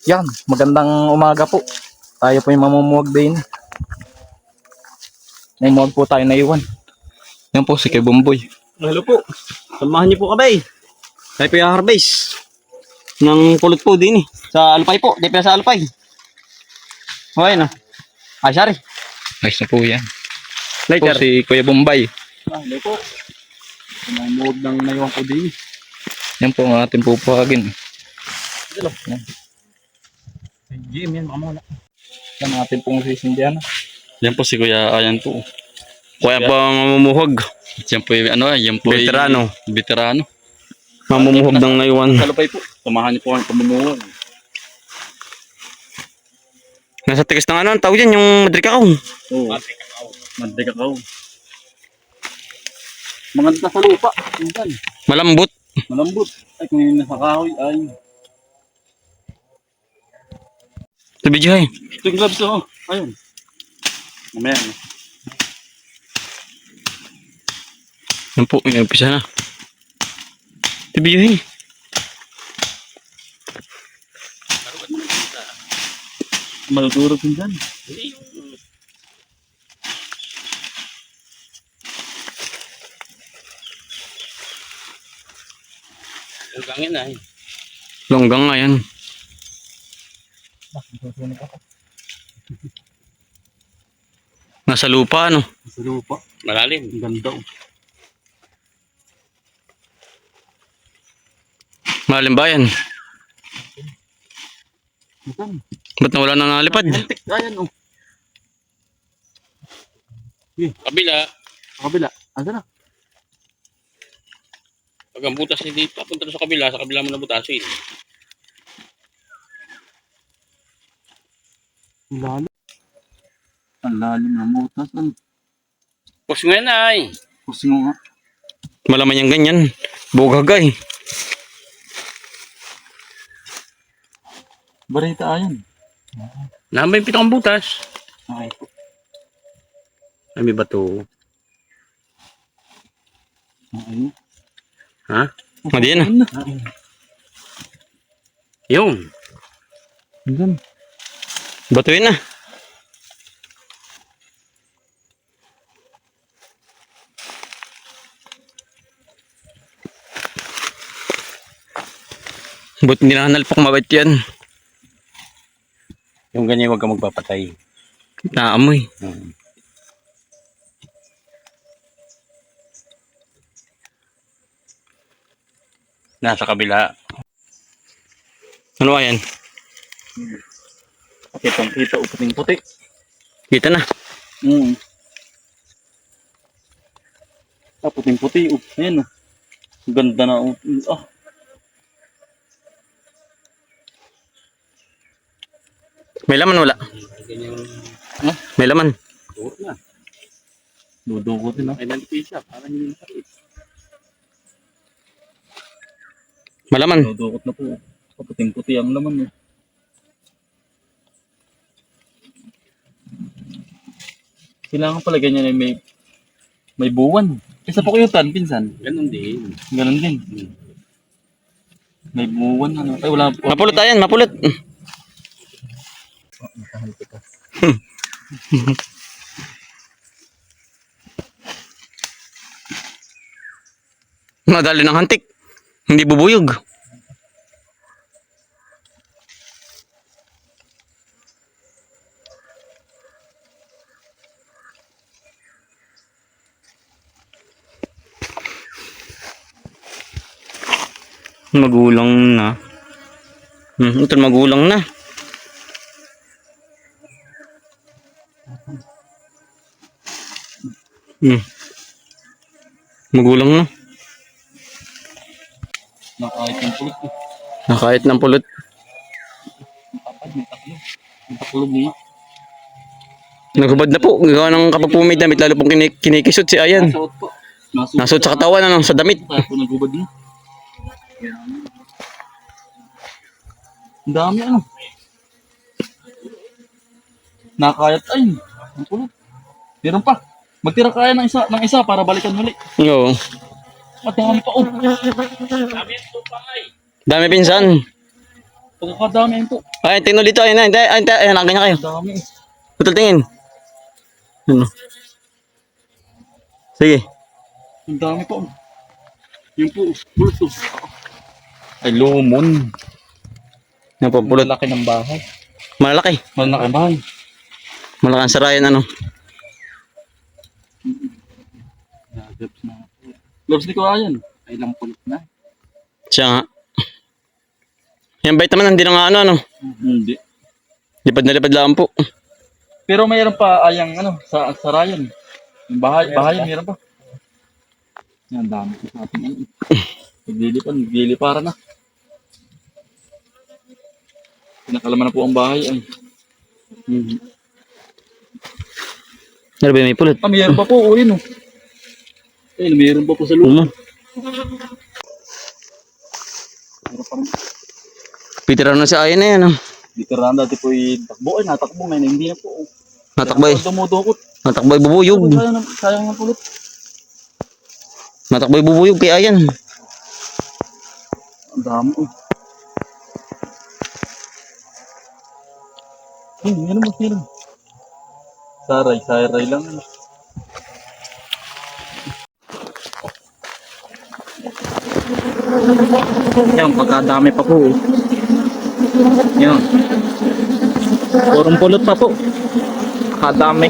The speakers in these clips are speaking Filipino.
Yan, magandang umaga po. Tayo po yung mamumuwag din. May muwag po tayo na iwan. Yan po si Kay Bumboy. Hello po. Samahan niyo po kami. Tayo po yung harvest ng pulot po din eh. Sa alpay po. Di pa sa alpay. Okay na. Ay, sorry. Nice na po yan. Po Later. si Kuya Bombay. Hello po. Mamumuwag ng naiwan ko din. Yan po ang ating pupagin. Hello. Jim, yan. Baka mawala. Yan ang ating pong sisindihan. Yan po si Kuya Ayan po. Kuya po ang mamumuhog. Yan po yung ano, yan po Veterano. Veterano. Mamumuhog ng naiwan. Salupay po. Samahan niyo po ang pamumuhog. Nasa tigas ng ano. Ang tawag yan. Yung madrikakaw. Oo. Mande kakao. Maganda sa lupa. Minsan. Malambot. Malambot. Ay kung yung nasa kahoy ay. Sa video ay. Ito yung gloves oh. Ayun. Mamaya. Yan po. Yung umpisa na. Sa video ay. Maludurog din dyan. Longgangin ay. Longgang nga yan. Nasa lupa ano. Sa lupa. Malalim. Ang ganda oh. Malalim ba yan? Minsan. Ba't nawala na nalipad? Antik. Ayan oh. Kabila, Sa kabila. Asa na? pag ang butas hindi papunta doon sa kabila mo na butasin. Ang lalim. Ang lalim ng butas. Ang Pus nga na ay. pusingo nga. Malaman yung ganyan. Bugagay. Barita ayan. Nambay pitong ang butas. Okay po. Ay may bato. Okay. Ha? Madi yan ah. Yun. Minsan. Batuin na. Ba't hindi nahanalpak mabait yan? Yung ganyan huwag ka magpapatay. Naamoy. Nasa kabila. Ano ba yan? Kitang kita uputing puti. Kita na. Puting puti. Ayan oh. Ganda na oh. Ah. May laman wala? May laman. Tuot na. Dudukotin ah. Ay nalipis siya. Parang hindi sakit. Malaman. Dudukot na po. Puting puti ang laman eh. Kailangan pala ganyan ay may buwan. Isa po kayo tan, pinsan. Ganun din. Ganon din. May buwan ano. Ay wala po. Mapulot ayan, mapulot. Madali ng hantik. Hindi bubuyog. Magulang na. Ito magulang na. Magulang na. Nakahit yung pulot eh. Nakahit ng pulot. Ang taklog eh. Naghubad na po. Gawa ng kapag po may damit, lalo pong kinikisot si Ayan. Nasuot po. Nasuot sa katawan, ano, sa damit. Tayo po naghubad na. Ang dami ano. Nakakayat ay. Ang pulot. Meron pa. Magtira kaya ng isa para balikan muli. Oo. At yung pa oh. Dami pinsan. Pagkakadami yun po. Ay, tingnan dito. Ayun, ayun, ayun, ayun, ayun, ganyan kayo. Ang dami. Putol tingin. Ano? Sige. Ang dami po. Yun po. Pulot to. Ay, lumon. Yan po, pulot. Laki ng bahay. Malaki. Malaki ang bahay. Malaki ang sarayan, ano. Gloves na. Gloves ni Kuya yan. Ay lang pulot na. Siya nga. Yan, bait naman, hindi na nga ano. Hindi. Lipad na lipad lang po. Pero mayroon pa ayang ano sa sarayan. Yung bahay mayroon pa. Yan dami ko sa atin. Nagliliparan na. Pinakalaman na po ang bahay ay. Ano ba may pulot? Ah, mayroon pa po. O yun oh. Ayun, mayroon pa po sa loob. Mayroon pa rin. Pitira na si Ayan na yan. Literal dati po yung takbo. Ay, natakbo ngayon. Hindi na po. Natakbay. Dumudukot. Natakbay bubuyog. Sayang ng pulot. Natakbay bubuyog kay Ayan. Ang dami oh. Ay, meron ba meron? Saray lang. Yan, pagkadami pa po. Yan. Purong pulot pa po. Kadami.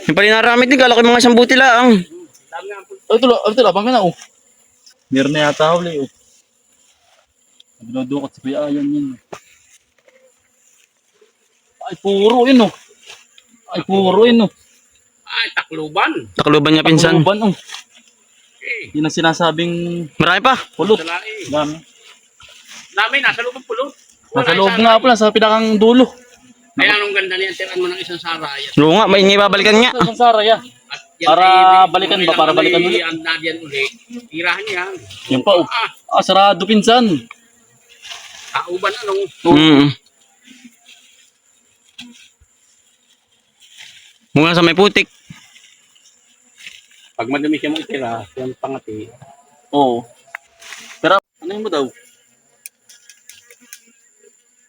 Yung pala naramit din, kala ko yung mga isang buti lang. Ito, labang ka na oh. Meron na yata huli oh. Dinudukot si Kuya Ayan yun. Ay, puro yun oh. Ay, puro yun oh. Ay, takluban. Takluban niya pinsan. Takluban oh. Yun ang sinasabing Marami pa. pulot. Salai. Dami. Dami, nasa loob ang pulot. Nasa loob nga po lang, sa pinakang dulo. Kaya anong ganda niyan, tiran mo ng isang saraya. Oo nga, may babalikan nga. Sa Sara, ya. At yan Para ay- balikan ba? ilang Para balikan uli ulit? Ang dadyan uli. Tirahan niya. Yan pa oh. Ah, sarado pinsan. Kauban anong. Mm. Mula sa may putik. Pag madami siya mong tira, yung pangati. Oo. Pero ano yun mo daw?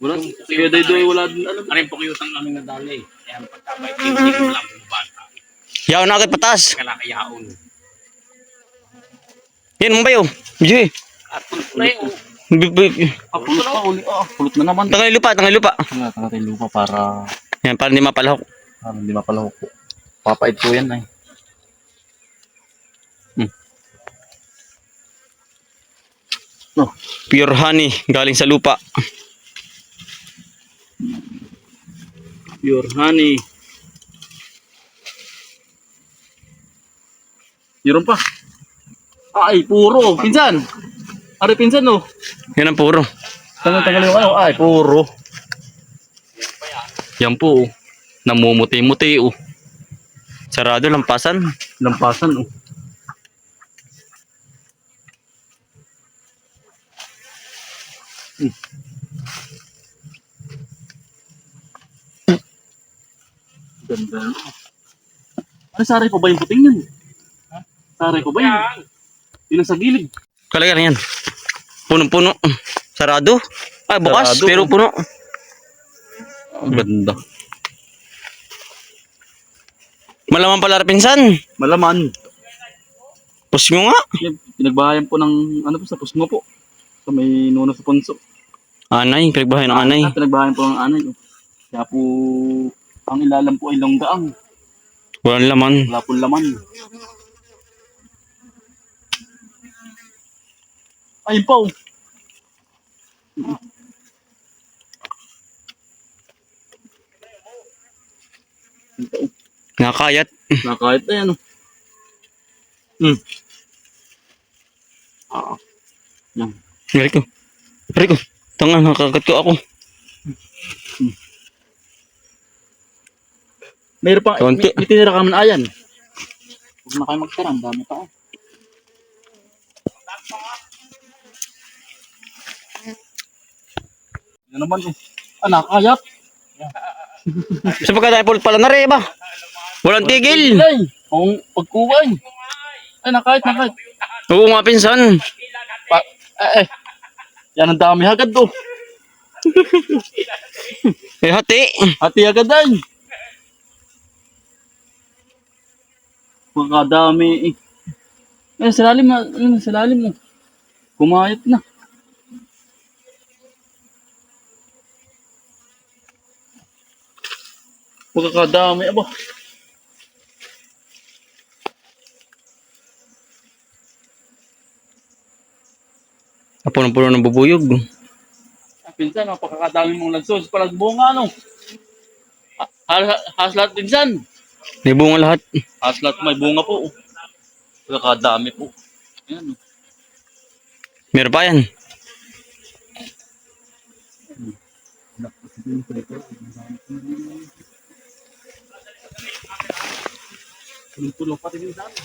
Wala. Kaya doy wala din alam. Ano yung pakyutang namin na dali. Kaya ang pagkabay, hindi ko lang bumaba. Yaw na agad patas. Kalakayaon. Yan mo ba yun? Jay. At pulot na yun. Ah, pulot pa uli. Ah, pulot na naman. Tangay lupa, tangay lupa. Tanga tayo lupa para Yan, para hindi mapalahok. hindi mapalahok po. Papait po yan ay. Pure honey, galing sa lupa. Pure honey. Meron pa. Ay, puro. Pinsan. Ari pinsan oh. Yan ang puro. Tangal yung ano. Ay, puro. Yan po. Namumuti-muti. Sarado, lampasan. Lampasan oh. Ganda. Ano, saray pa ba yung puting yan? Saray pa ba yun? Yun ang sa gilid. Kalagyan yan. Punong-puno. Sarado. Ay, bukas. Sarado. Pero puno. Ang ganda. Malaman pala pinsan. Malaman. Push mo nga. Yan, pinagbahayan po ng ano po sa Pusmo po. Sa may nuno sa Punso. Anay, pinagbahay ng anay. Pinagbahayan po ng anay. Oh. Kaya po ang ilalam po ay longgaang. Walang laman. Wala po laman. Ayun po. Nakakayat. Nakahit na yan. Ah. Yan. Rico. Rico. Tanga, nakakagat ko ako. Mayroon pa, Konti. may tinira ka man ayan. Huwag na kayo magtira, ang dami pa. Yan naman oh. Ah, nakakayat. Sa pagkatay pulot pala na rin ba? Walang tigil. Ay, kung pagkuway. Ay, nakahit. Oo nga pinsan. Pa, Yan ang dami agad oh. Eh, hati. Hati agad ay. Pagkadami eh. Eh, sa lalim na. Sa lalim mo. Kumayat na. Pagkakadami. Aba. Puno-puno ng bubuyog. Pinsan, napakakadami mong lansos. Palag bunga ano. Haslat pinsan. May bunga lahat. Haslat may bunga po. Pagkakadami po. Ayan. Meron pa yan. Tulong pati din sa amin.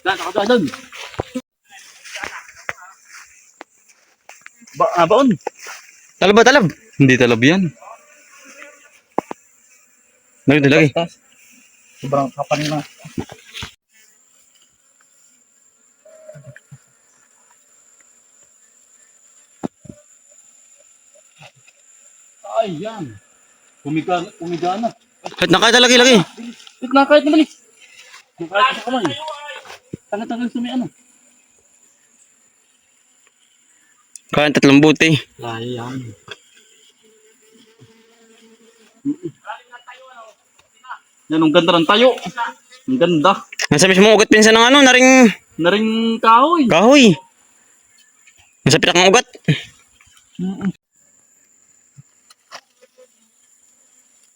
Nakakadaan. Baon. Talab ba, talab? Hindi talab yan. Lagi, lagi. Sobrang kapal na. Ay, yan. Umigana. Kahit nakita, lagi, lagi. Wait na, kahit naman eh. Kahit sa kamay. Tangan-tangan sa may ano. Kahit 3 buti. Ay, yan. Yan, ang ganda ng tayo. Ang ganda. Nasa mismo ugat pinsan ng ano, naring Naring kahoy. kahoy. Nasa pitak ng ugat.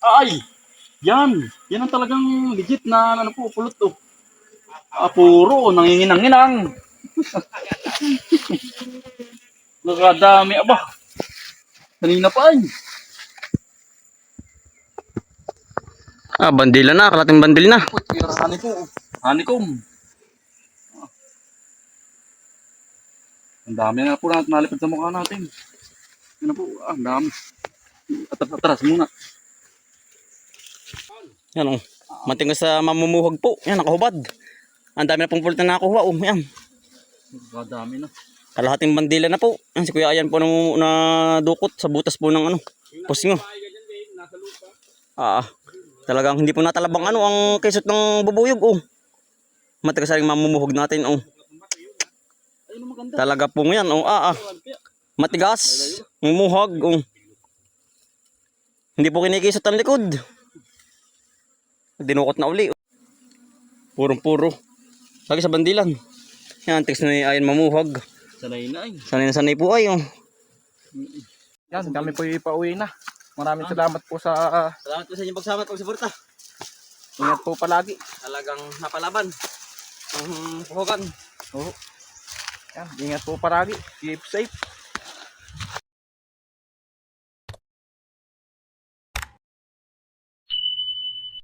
Ay! Yan! Yan ang talagang legit na ano po, pulot to. Puro, nanginginang-inang. Nakadami, aba. Kanina pa ay. Bandila na, kalating bandil na. Hani po. Honeycomb. Ang dami na po natin nalipad sa mukha natin. Yan na po, ang dami. Atras muna. Yan o. Mating sa mamumuhag po. Yan, nakahubad. Ang dami na pong pulot na nakuha. Yan. Nakadami na. Kalahating bandila na po. Yan, si Kuya Ayan po na dukot sa butas po ng ano. Pusngo. Talagang hindi po natalabang ano ang kesot ng bubuyog. Matigas sa ring mamumuhag natin. Talaga po yan. Matigas. Mumuhag. Hindi po kinikisot ang likod. Dinukot na uli. Purong-puro. Lagi sa bandilan. Yan, tiks na ayan mamuhag. Sanay na ay. Sanay na sanay po ay. Yan, kami po ipauwi na. Maraming salamat po sa Salamat po sa inyong pagsama at pagsuporta. ingat po palagi. Talagang napalaban. Ang puhugan. Yan, ingat po palagi. Keep safe.